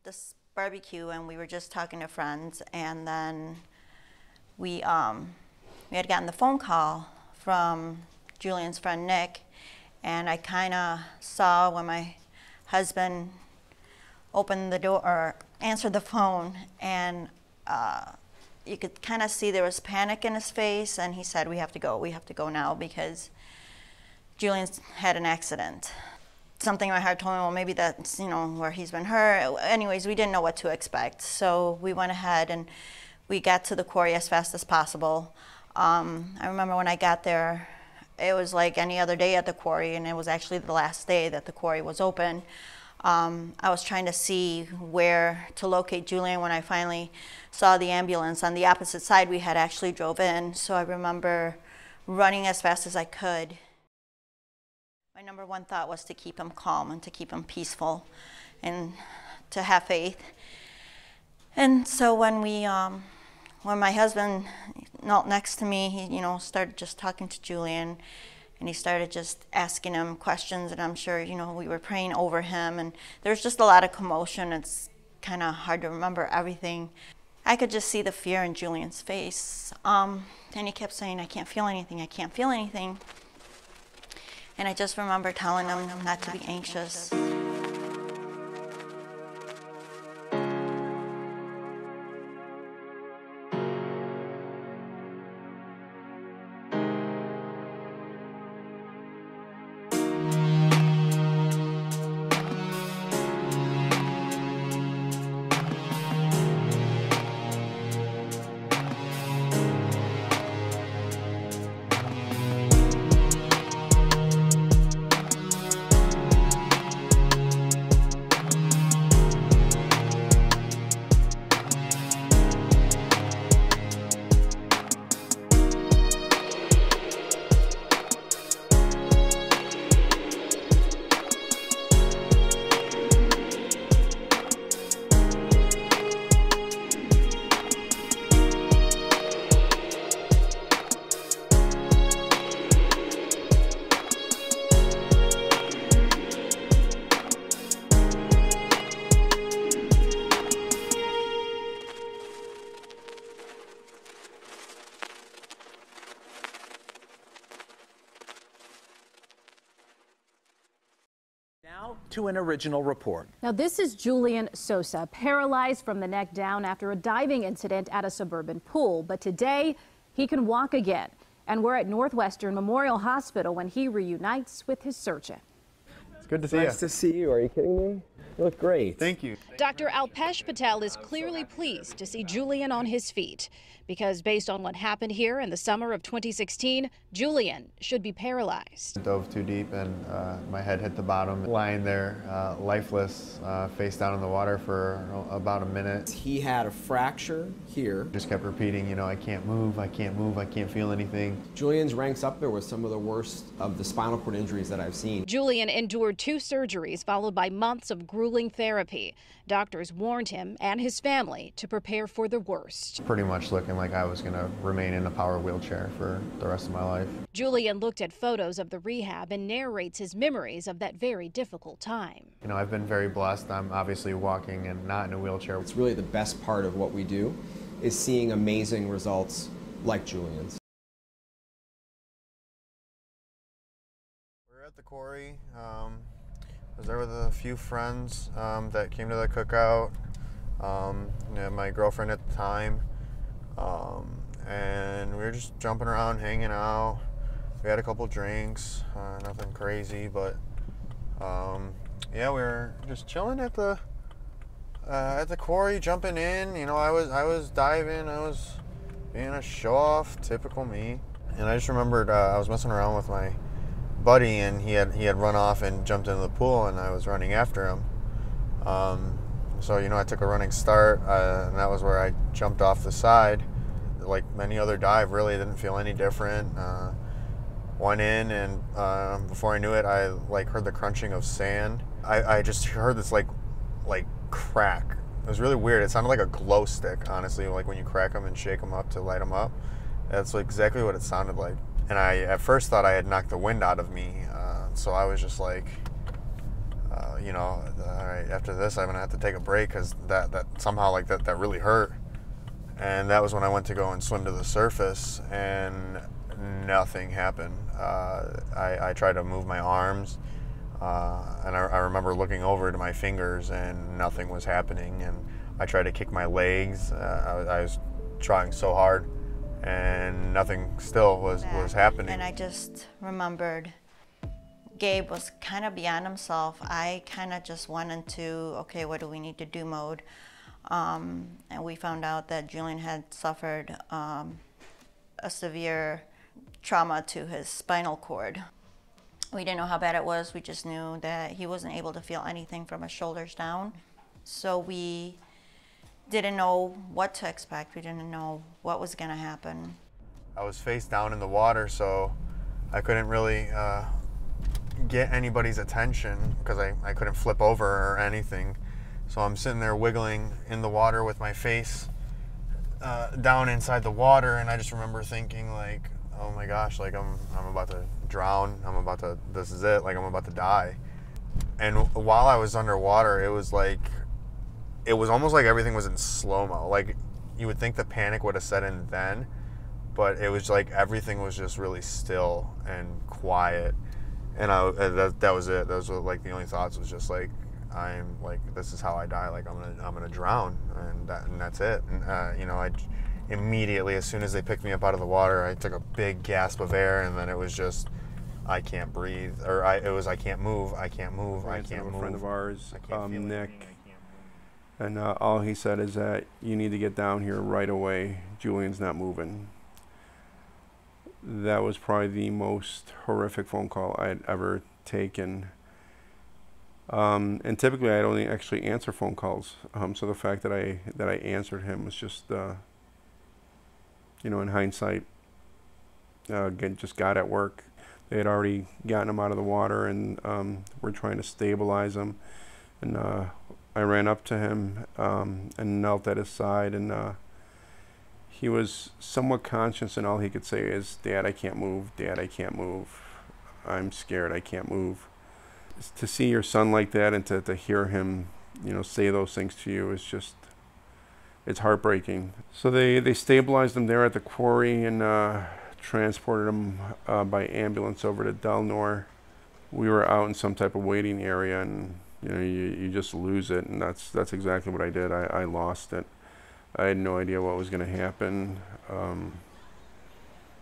this barbecue, and we were just talking to friends, and then we had gotten the phone call from Julian's friend Nick, and I kind of saw when my husband opened the door or answered the phone, and you could kind of see there was panic in his face, and he said, we have to go now because Julian's had an accident. Something in my heart told me, well, maybe that's, where he's been hurt. Anyways, we didn't know what to expect. So we went ahead and we got to the quarry as fast as possible. I remember when I got there, it was like any other day at the quarry, and it was actually the last day that the quarry was open. I was trying to see where to locate Julian when I finally saw the ambulance on the opposite side. We had actually drove in, so I remember running as fast as I could. My number one thought was to keep him calm and to keep him peaceful and to have faith. And so when my husband knelt next to me, he started just talking to Julian, and he started just asking him questions, and I'm sure we were praying over him, and there's just a lot of commotion. It's kind of hard to remember everything. I could just see the fear in Julian's face, and he kept saying, I can't feel anything, I can't feel anything. And I just remember telling him not to be anxious. Now to an original report. Now this is Julian Sosa, paralyzed from the neck down after a diving incident at a suburban pool. But today he can walk again. And we're at Northwestern Memorial Hospital when he reunites with his surgeon. It's good to see you. Nice to see you. Are you kidding me? You look great. Thank you. Dr. Alpesh Patel is clearly pleased to see Julian on his feet because based on what happened here in the summer of 2016, Julian should be paralyzed. I dove too deep and my head hit the bottom, lying there lifeless, face down in the water for about a minute. He had a fracture here. Just kept repeating, I can't move, I can't move, I can't feel anything. Julian's ranks up there with some of the worst of the spinal cord injuries that I've seen. Julian endured 2 surgeries followed by months of grueling therapy. Doctors warned him and his family to prepare for the worst. Pretty much looking like I was going to remain in a power wheelchair for the rest of my life. Julian looked at photos of the rehab and narrates his memories of that very difficult time. I've been very blessed. I'm obviously walking and not in a wheelchair. It's really the best part of what we do is seeing amazing results like Julian's. We're at the quarry. I was there with a few friends that came to the cookout. My girlfriend at the time. And we were just jumping around, hanging out. We had a couple drinks, nothing crazy, but yeah, we were just chilling at the quarry, jumping in. I was diving, I was being a show-off, typical me. And I just remembered I was messing around with my buddy, and he had run off and jumped into the pool, and I was running after him. So I took a running start, and that was where I jumped off the side. Like many other dive, really didn't feel any different. Went in, and before I knew it, I heard the crunching of sand. I just heard this like crack. It was really weird. It sounded like a glow stick, honestly, like when you crack them and shake them up to light them up. That's exactly what it sounded like. And I at first thought I had knocked the wind out of me, so I was just like you know, all right, after this I'm gonna have to take a break because that somehow like that really hurt. And that was when I went to go and swim to the surface, and nothing happened. I tried to move my arms, and I remember looking over to my fingers, and nothing was happening. And I tried to kick my legs. I was trying so hard, and nothing still was happening. And I just remembered Gabe was kind of beyond himself. I kind of just went into, okay, what do we need to do mode? And we found out that Julian had suffered a severe trauma to his spinal cord. We didn't know how bad it was. We just knew that he wasn't able to feel anything from his shoulders down. So we didn't know what to expect. We didn't know what was going to happen. I was face down in the water, so I couldn't really get anybody's attention because I couldn't flip over or anything. So I'm sitting there wiggling in the water with my face down inside the water, and I just remember thinking like, oh my gosh, like I'm about to drown. This is it, like I'm about to die. And while I was underwater, it was almost like everything was in slow-mo. Like you would think the panic would have set in then, but it was like everything was just really still and quiet. And that was it. Those were like the only thoughts was just like, I'm like, this is how I die. Like I'm gonna drown, and that's it. And you know, I immediately, as soon as they picked me up out of the water, I took a big gasp of air, and then it was just, I can't breathe, or I can't move, I can't move, I can't move. A friend of ours, Nick, Nick, and all he said is that you need to get down here right away. Julian's not moving. That was probably the most horrific phone call I'd ever taken. And typically I don't actually answer phone calls. So the fact that I answered him was just, you know, in hindsight, just got at work. They had already gotten him out of the water, and were trying to stabilize him. And I ran up to him and knelt at his side, and he was somewhat conscious, and all he could say is, "Dad, I can't move. Dad, I can't move. I'm scared. I can't move." To see your son like that, and to hear him, you know, say those things to you is just, it's heartbreaking. So they stabilized him there at the quarry and transported him by ambulance over to Delnor. We were out in some type of waiting area, and you know, you just lose it, and that's exactly what I did. I lost it. I had no idea what was going to happen.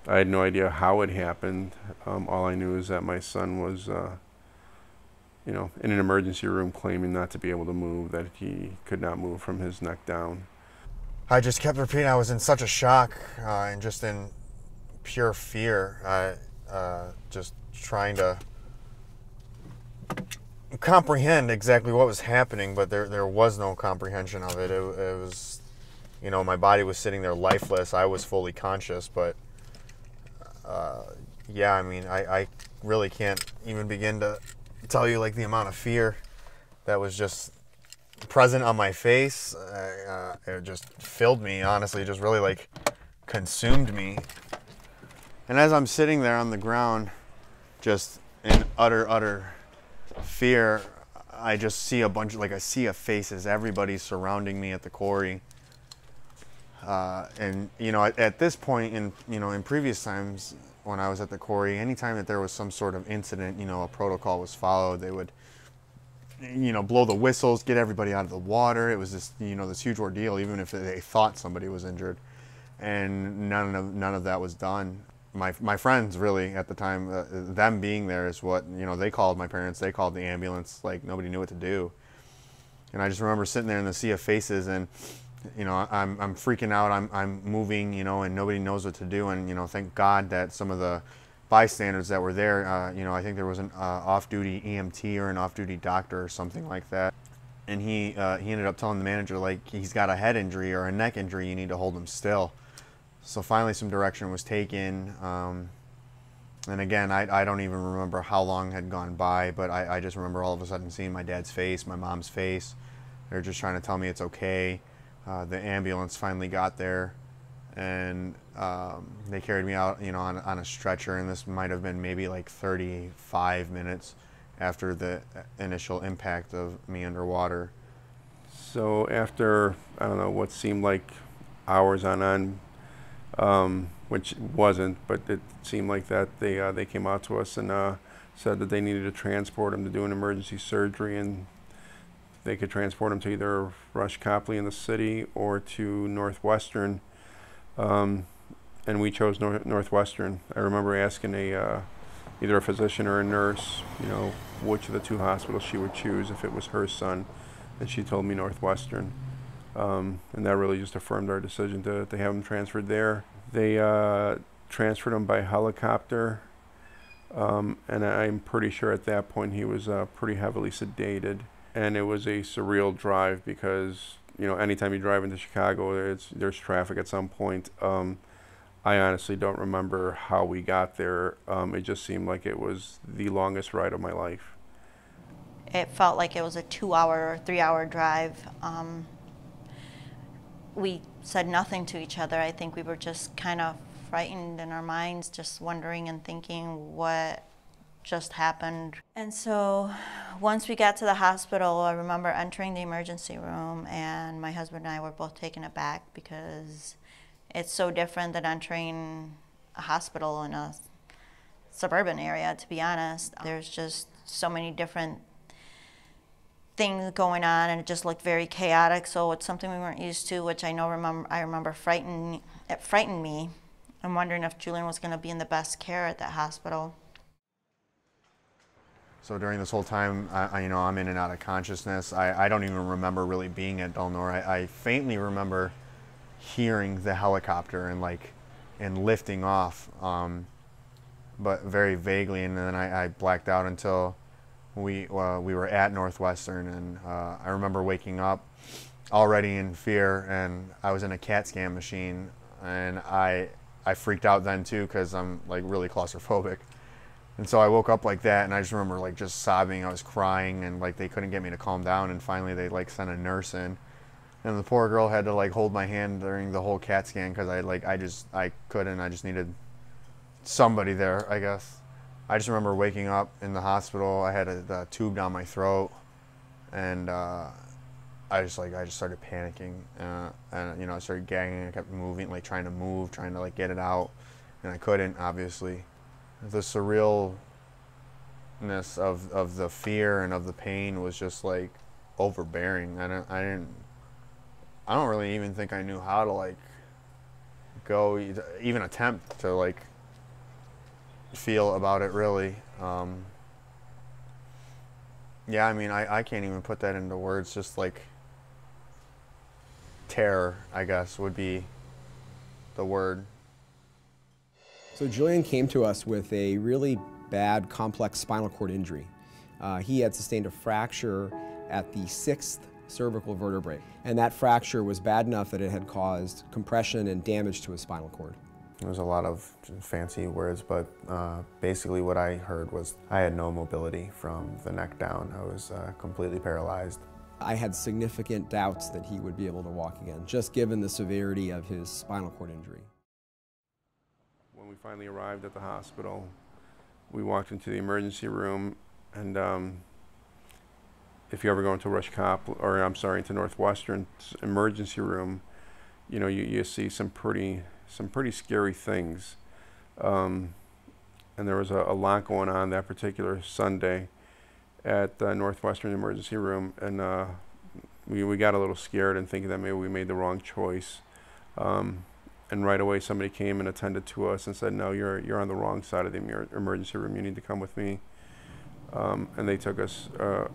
I had no idea how it happened. All I knew is that my son was, you know, in an emergency room, claiming not to be able to move, that he could not move from his neck down. I just kept repeating. I was in such a shock and just in pure fear. Just trying to comprehend exactly what was happening, but there was no comprehension of it. It was, you know, my body was sitting there lifeless. I was fully conscious, but yeah, I mean, I really can't even begin to tell you like the amount of fear that was just present on my face. It just filled me, honestly. It just really like consumed me. And as I'm sitting there on the ground, just in utter fear, I just see a bunch of, like, a sea of faces. Everybody's surrounding me at the quarry. And you know, at this point, in previous times when I was at the quarry, anytime that there was some sort of incident, you know, a protocol was followed. They would, you know, blow the whistles, get everybody out of the water. It was this, you know, this huge ordeal, even if they thought somebody was injured. And none of that was done. My friends, really, at the time, them being there is what, you know, they called my parents, they called the ambulance, like nobody knew what to do. And I just remember sitting there in the sea of faces, and you know, I'm freaking out, I'm moving, you know, and nobody knows what to do. And you know, thank God that some of the bystanders that were there, you know, I think there was an off-duty EMT or an off-duty doctor or something like that, and he ended up telling the manager, like, he's got a head injury or a neck injury, you need to hold him still. So finally some direction was taken, and again, I don't even remember how long had gone by, but I just remember all of a sudden seeing my dad's face, my mom's face. They're just trying to tell me it's okay. The ambulance finally got there, and they carried me out, you know, on a stretcher, and this might have been maybe like 35 minutes. after the initial impact of me underwater. So after, I don't know, what seemed like hours on end, which wasn't, but it seemed like that, they came out to us and said that they needed to transport him to do an emergency surgery, and they could transport him to either Rush Copley in the city or to Northwestern, and we chose Northwestern. I remember asking either a physician or a nurse, which of the two hospitals she would choose if it was her son, and she told me Northwestern. And that really just affirmed our decision to have him transferred there. They transferred him by helicopter, and I'm pretty sure at that point he was pretty heavily sedated. And it was a surreal drive because, anytime you drive into Chicago, there's traffic at some point. I honestly don't remember how we got there. It just seemed like it was the longest ride of my life. It felt like it was a 2-hour or 3-hour drive. We said nothing to each other. I think we were just kind of frightened in our minds, just wondering and thinking what just happened. And so once we got to the hospital, I remember entering the emergency room, and my husband and I were both taken aback because it's so different than entering a hospital in a suburban area, to be honest. There's just so many different things going on, and it just looked very chaotic. So it's something we weren't used to, which I remember it frightened me. I'm wondering if Julian was going to be in the best care at that hospital. So during this whole time, I'm in and out of consciousness. I don't even remember really being at Del Nor. I faintly remember hearing the helicopter and lifting off, but very vaguely. And then I blacked out until we were at Northwestern, and I remember waking up already in fear, and I was in a CAT scan machine, and I freaked out then too because I'm really claustrophobic. And so I woke up like that, and I just remember just sobbing. I was crying, and they couldn't get me to calm down. And finally, they sent a nurse in, and the poor girl had to hold my hand during the whole CAT scan because I couldn't. I just needed somebody there, I guess. I just remember waking up in the hospital. I had a tube down my throat, and I just started panicking, and I started gagging. I kept moving, trying to get it out, and I couldn't, obviously. The surrealness of the fear and of the pain was just overbearing. I don't really even think I knew how to go, even attempt to feel about it really. Yeah, I can't even put that into words. Just terror, I guess, would be the word. So Julian came to us with a really bad, complex spinal cord injury. He had sustained a fracture at the 6th cervical vertebrae, and that fracture was bad enough that it had caused compression and damage to his spinal cord. There's a lot of fancy words, but basically what I heard was I had no mobility from the neck down. I was completely paralyzed. I had significant doubts that he would be able to walk again, just given the severity of his spinal cord injury. When we finally arrived at the hospital, we walked into the emergency room, and if you ever go into into Northwestern's emergency room, you see some pretty scary things. And there was a lot going on that particular Sunday at the Northwestern emergency room, and we got a little scared and thinking that maybe we made the wrong choice. And right away somebody came and attended to us and said, "No, you're on the wrong side of the emergency room. You need to come with me." And they took us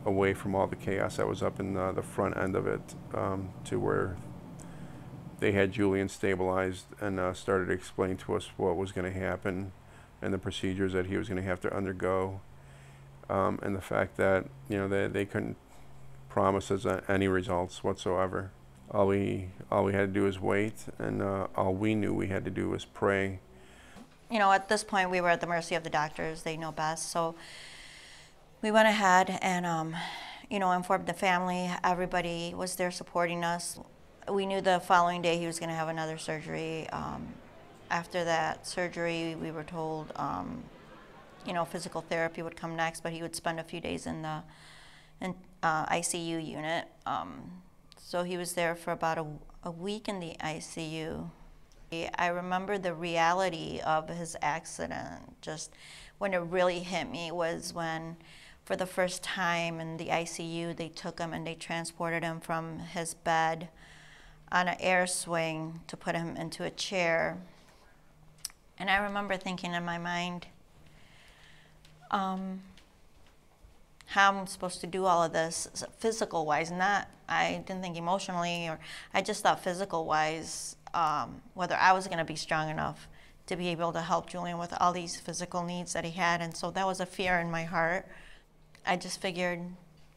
away from all the chaos that was up in the front end of it, to where they had Julian stabilized and started to explain to us what was going to happen and the procedures that he was going to have to undergo, and the fact that they couldn't promise us any results whatsoever. All we had to do was wait, and all we knew we had to do was pray. At this point we were at the mercy of the doctors. They know best. So we went ahead and informed the family. Everybody was there supporting us. We knew the following day he was going to have another surgery. After that surgery, we were told physical therapy would come next, but he would spend a few days in the ICU unit. So he was there for about a week in the ICU. I remember the reality of his accident. Just when it really hit me was when, for the first time in the ICU, they took him and they transported him from his bed on an air swing to put him into a chair. And I remember thinking in my mind, how I'm supposed to do all of this physical-wise, I didn't think emotionally, or I just thought physical-wise, whether I was going to be strong enough to be able to help Julian with all these physical needs that he had. And so that was a fear in my heart. I just figured,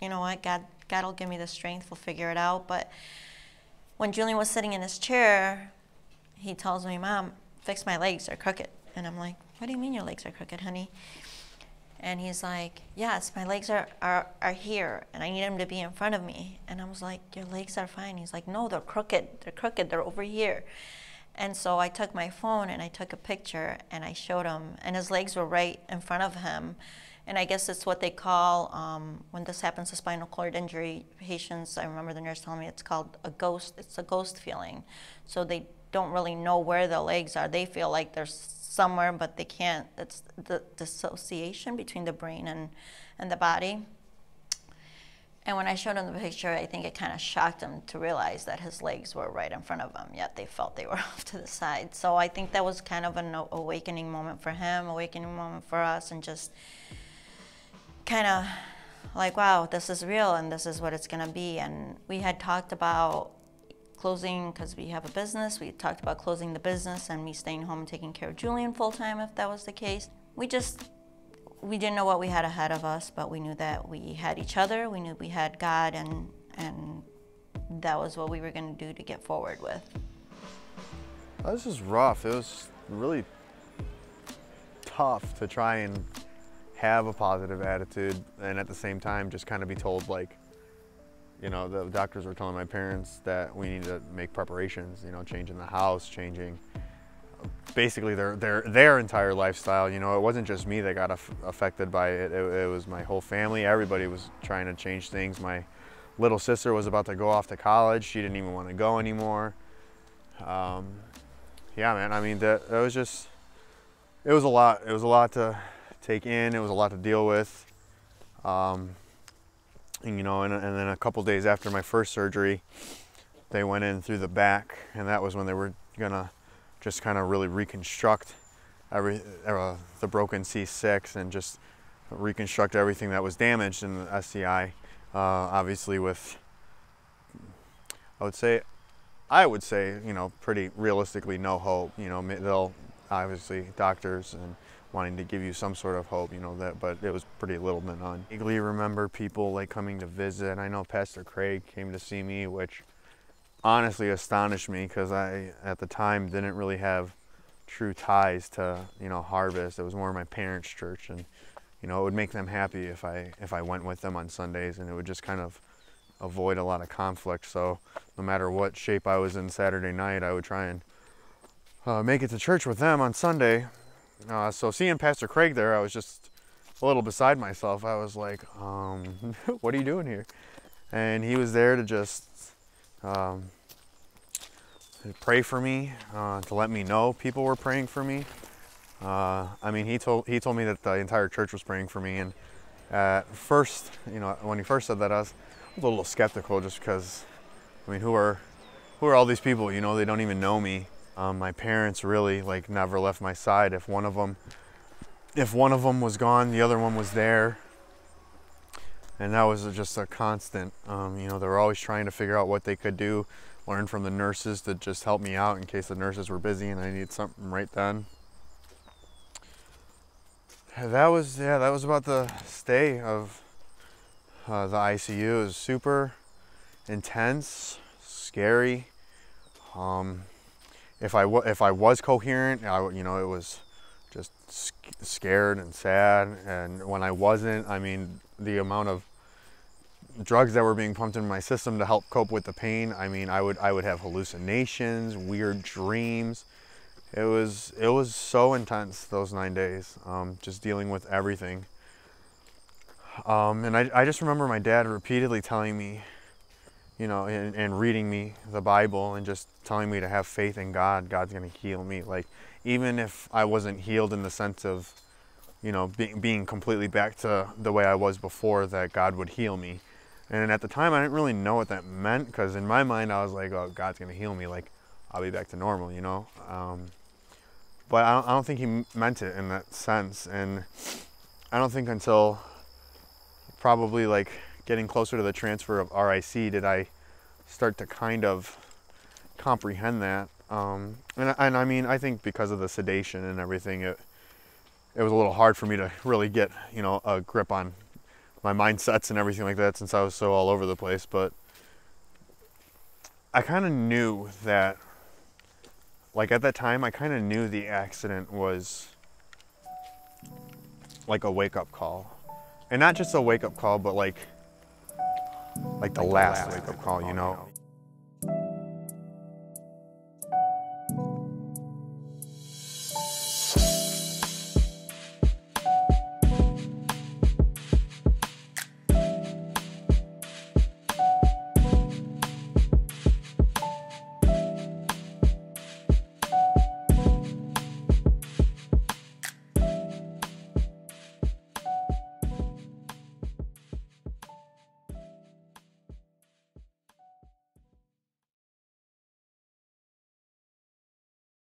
you know what, God will give me the strength, we'll figure it out. But when Julian was sitting in his chair, he tells me, "Mom, fix my legs, they're crooked." And I'm like, "What do you mean your legs are crooked, honey?" And he's like, "Yes, my legs are here, and I need them to be in front of me." And I was like, "Your legs are fine." He's like, "No, they're crooked, they're over here." And so I took my phone and I took a picture and I showed him, and his legs were right in front of him. And I guess it's what they call, when this happens to spinal cord injury patients, I remember the nurse telling me it's called a ghost feeling. So they don't really know where the legs are. They feel like they're somewhere, but they can't. It's the dissociation between the brain and the body. And when I showed him the picture, I think it kind of shocked him to realize that his legs were right in front of him, yet they felt they were off to the side. So I think that was kind of an awakening moment for him, awakening moment for us, and just kind of like, wow, this is real and this is what it's going to be. And we had talked about closing, because we have a business, we talked about closing the business and me staying home and taking care of Julian full time if that was the case. We didn't know what we had ahead of us, but we knew that we had each other, we knew we had God, and that was what we were going to do to get forward with. This was rough. It was really tough to try and have a positive attitude and at the same time just kind of be told, like, the doctors were telling my parents that we need to make preparations, changing the house, changing basically their entire lifestyle. It wasn't just me that got affected by it. It was my whole family. Everybody was trying to change things. My little sister was about to go off to college. She didn't even want to go anymore. Yeah, man, I mean, it was a lot. It was a lot to take in. It was a lot to deal with. And then a couple days after my first surgery, they went in through the back, and that was when they were gonna just kind of really reconstruct the broken C6 and just reconstruct everything that was damaged in the SCI. Obviously with, I would say, pretty realistically no hope. They'll obviously, doctors and wanting to give you some sort of hope, but it was pretty little to none. I vaguely remember people like coming to visit. I know Pastor Craig came to see me, which honestly astonished me because I, at the time, didn't really have true ties to, Harvest. It was more my parents' church, and, it would make them happy if I went with them on Sundays, and it would just kind of avoid a lot of conflict. So no matter what shape I was in Saturday night, I would try and make it to church with them on Sunday. So seeing Pastor Craig there, I was just a little beside myself. I was like, what are you doing here? And he was there to just pray for me, to let me know people were praying for me. I mean, he told me that the entire church was praying for me. And at first, when he first said that, I was a little skeptical, just because, I mean, who are all these people? They don't even know me. My parents really never left my side. If one of them was gone, the other one was there, and that was just a constant. They were always trying to figure out what they could do, learn from the nurses to just help me out in case the nurses were busy and I needed something right then. That was about the stay of the ICU. It was super intense, scary. If I was coherent, it was just scared and sad. And when I wasn't, I mean, the amount of drugs that were being pumped into my system to help cope with the pain, I mean, I would have hallucinations, weird dreams. It was so intense, those 9 days, just dealing with everything. And I just remember my dad repeatedly telling me, you know, and reading me the Bible and just telling me to have faith in God. God's going to heal me. Like, even if I wasn't healed in the sense of, you know, being completely back to the way I was before, that God would heal me. And at the time, I didn't really know what that meant, because in my mind, I was like, oh, God's going to heal me. Like, I'll be back to normal, you know? But I don't think he meant it in that sense. And I don't think until probably like getting closer to the transfer of RIC did I start to kind of comprehend that. And I mean, I think because of the sedation and everything, it was a little hard for me to really get, you know, a grip on my mindsets and everything like that, since I was so all over the place. But I kind of knew that, like at that time, I kind of knew the accident was like a wake-up call. And not just a wake-up call, but like the last wake-up call, you know?